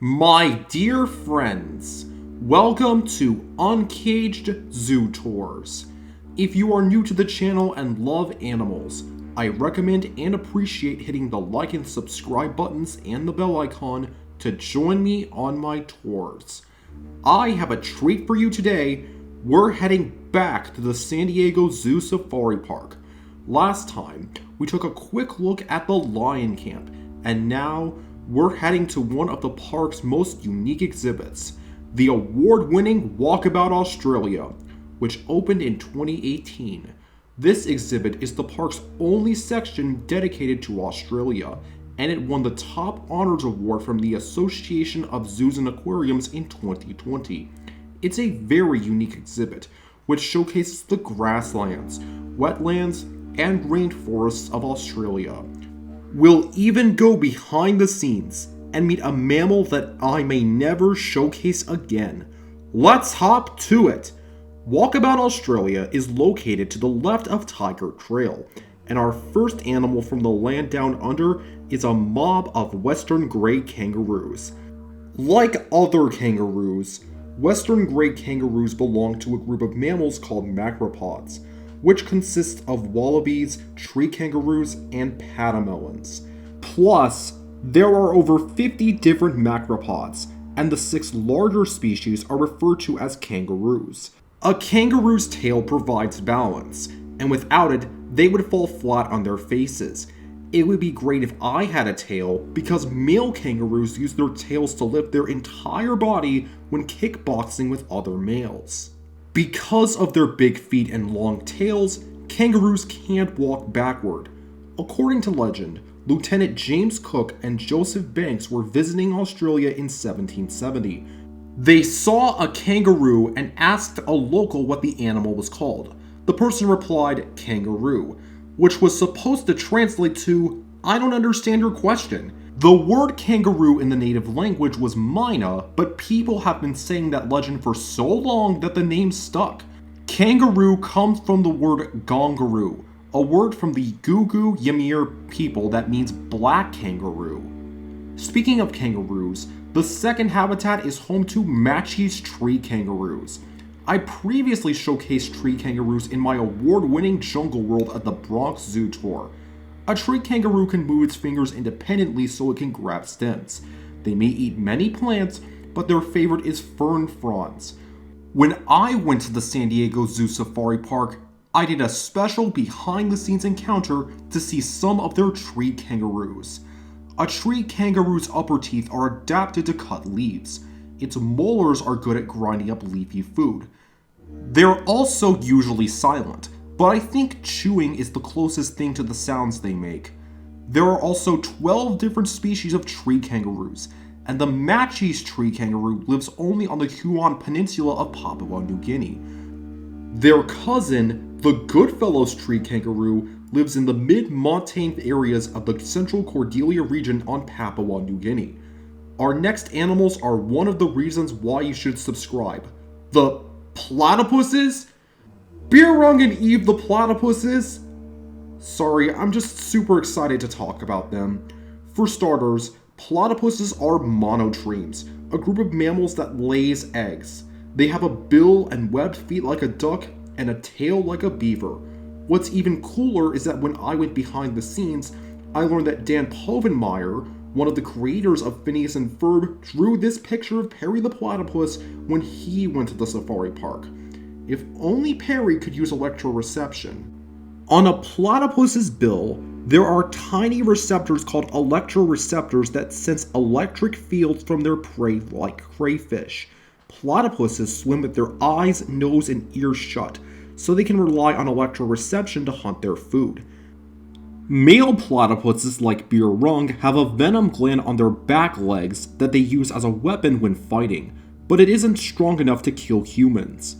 My dear friends, welcome to Uncaged Zootours. If you are new to the channel and love animals, I recommend and appreciate hitting the like and subscribe buttons and the bell icon to join me on my tours. I have a treat for you today. We're heading back to the Sandiegozoosafaripark. Last time, we took a quick look at the lion camp, and now we're heading to one of the park's most unique exhibits, the award-winning Walkabout Australia, which opened in 2018. This exhibit is the park's only section dedicated to Australia, and it won the Top Honors Award from the Association of Zoos and Aquariums in 2020. It's a very unique exhibit, which showcases the grasslands, wetlands, and rainforests of Australia. We'll even go behind the scenes and meet a mammal that I may never showcase again. Let's hop to it! Walkabout Australia is located to the left of Tiger Trail, and our first animal from the land down under is a mob of western grey kangaroos. Like other kangaroos, western grey kangaroos belong to a group of mammals called macropods, which consists of wallabies, tree kangaroos, and patamelons. Plus, there are over 50 different macropods, and the 6 larger species are referred to as kangaroos. A kangaroo's tail provides balance, and without it, they would fall flat on their faces. It would be great if I had a tail, because male kangaroos use their tails to lift their entire body when kickboxing with other males. Because of their big feet and long tails, kangaroos can't walk backward. According to legend, Lieutenant James Cook and Joseph Banks were visiting Australia in 1770. They saw a kangaroo and asked a local what the animal was called. The person replied, "Kangaroo," which was supposed to translate to, "I don't understand your question." The word kangaroo in the native language was Mina, but people have been saying that legend for so long that the name stuck. Kangaroo comes from the word gongaroo, a word from the Gugu Ymir people that means black kangaroo. Speaking of kangaroos, the second habitat is home to Matchie's tree kangaroos. I previously showcased tree kangaroos in my award-winning jungle world at the Bronx Zoo Tour. A tree kangaroo can move its fingers independently so it can grab stems. They may eat many plants, but their favorite is fern fronds. When I went to the Sandiegozoosafaripark, I did a special behind-the-scenes encounter to see some of their tree kangaroos. A tree kangaroo's upper teeth are adapted to cut leaves. Its molars are good at grinding up leafy food. They're also usually silent, but I think chewing is the closest thing to the sounds they make. There are also 12 different species of tree kangaroos, and the Matchie's tree kangaroo lives only on the Huon Peninsula of Papua New Guinea. Their cousin, the Goodfellows tree kangaroo, lives in the mid-montane areas of the Central Cordelia region on Papua New Guinea. Our next animals are one of the reasons why you should subscribe. The platypuses? Beerung and Eve the platypuses? Sorry, I'm just super excited to talk about them. For starters, platypuses are monotremes, a group of mammals that lays eggs. They have a bill and webbed feet like a duck and a tail like a beaver. What's even cooler is that when I went behind the scenes, I learned that Dan Povenmire, one of the creators of Phineas and Ferb, drew this picture of Perry the platypus when he went to the safari park. If only Perry could use electroreception. On a platypus's bill, there are tiny receptors called electroreceptors that sense electric fields from their prey like crayfish. Platypuses swim with their eyes, nose, and ears shut, so they can rely on electroreception to hunt their food. Male platypuses like Beerung have a venom gland on their back legs that they use as a weapon when fighting, but it isn't strong enough to kill humans.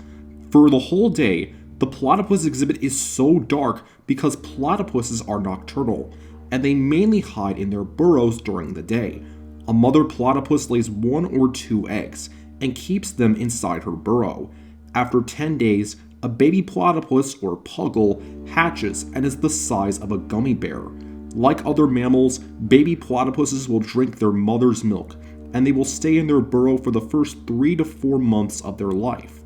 For the whole day, the platypus exhibit is so dark because platypuses are nocturnal, and they mainly hide in their burrows during the day. A mother platypus lays 1 or 2 eggs and keeps them inside her burrow. After 10 days, a baby platypus, or puggle, hatches and is the size of a gummy bear. Like other mammals, baby platypuses will drink their mother's milk, and they will stay in their burrow for the first 3 to 4 months of their life.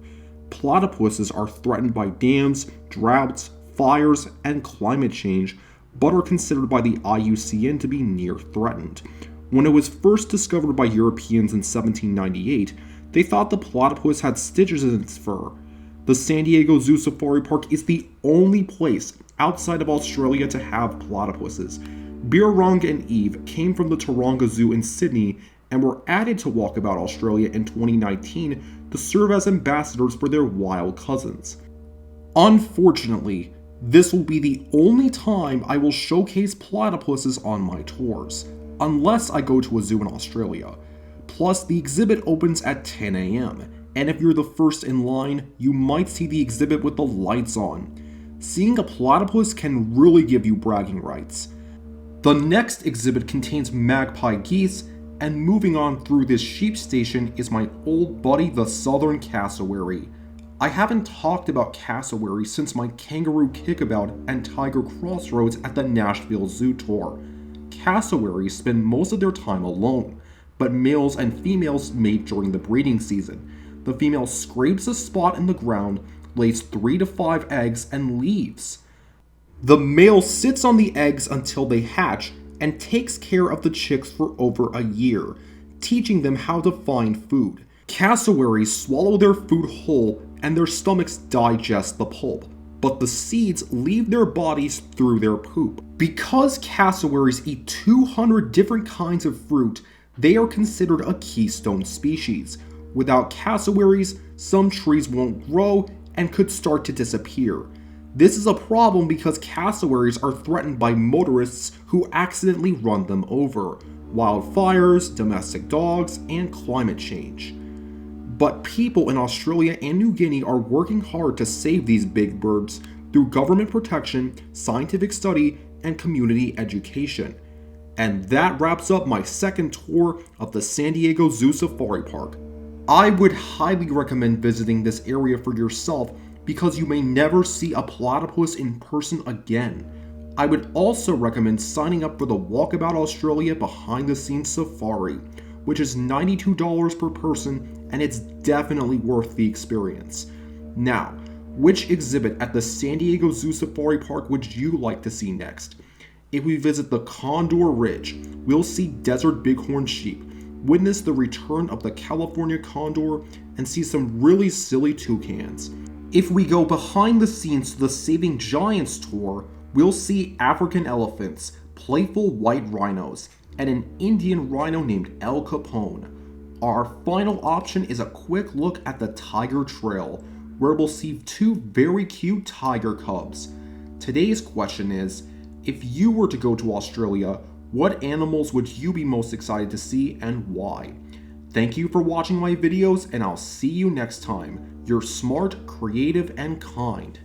Platypuses are threatened by dams, droughts, fires, and climate change, but are considered by the IUCN to be near threatened. When it was first discovered by Europeans in 1798, they thought the platypus had stitches in its fur. The Sandiegozoosafaripark is the only place outside of Australia to have platypuses. Birrong and Eve came from the Taronga Zoo in Sydney and were added to Walkabout Australia in 2019 to serve as ambassadors for their wild cousins. Unfortunately, this will be the only time I will showcase platypuses on my tours, unless I go to a zoo in Australia. Plus, the exhibit opens at 10 a.m., and if you're the first in line, you might see the exhibit with the lights on. Seeing a platypus can really give you bragging rights. The next exhibit contains magpie geese, and moving on through this sheep station is my old buddy the southern cassowary. I haven't talked about cassowary since my kangaroo kickabout and tiger crossroads at the Nashville Zoo Tour. Cassowaries spend most of their time alone, but males and females mate during the breeding season. The female scrapes a spot in the ground, lays 3 to 5 eggs, and leaves. The male sits on the eggs until they hatch and takes care of the chicks for over a year, teaching them how to find food. Cassowaries swallow their food whole and their stomachs digest the pulp, but the seeds leave their bodies through their poop. Because cassowaries eat 200 different kinds of fruit, they are considered a keystone species. Without cassowaries, some trees won't grow and could start to disappear. This is a problem because cassowaries are threatened by motorists who accidentally run them over, wildfires, domestic dogs, and climate change. But people in Australia and New Guinea are working hard to save these big birds through government protection, scientific study, and community education. And that wraps up my second tour of the Sandiegozoosafaripark. I would highly recommend visiting this area for yourself because you may never see a platypus in person again. I would also recommend signing up for the Walkabout Australia behind the scenes safari, which is $92 per person, and it's definitely worth the experience. Now, which exhibit at the Sandiegozoosafaripark would you like to see next? If we visit the Condor Ridge, we'll see desert bighorn sheep, witness the return of the California condor, and see some really silly toucans. If we go behind the scenes to the Saving Giants tour, we'll see African elephants, playful white rhinos, and an Indian rhino named El Capone. Our final option is a quick look at the Tiger Trail, where we'll see 2 very cute tiger cubs. Today's question is, if you were to go to Australia, what animals would you be most excited to see and why? Thank you for watching my videos, and I'll see you next time. You're smart, creative, and kind.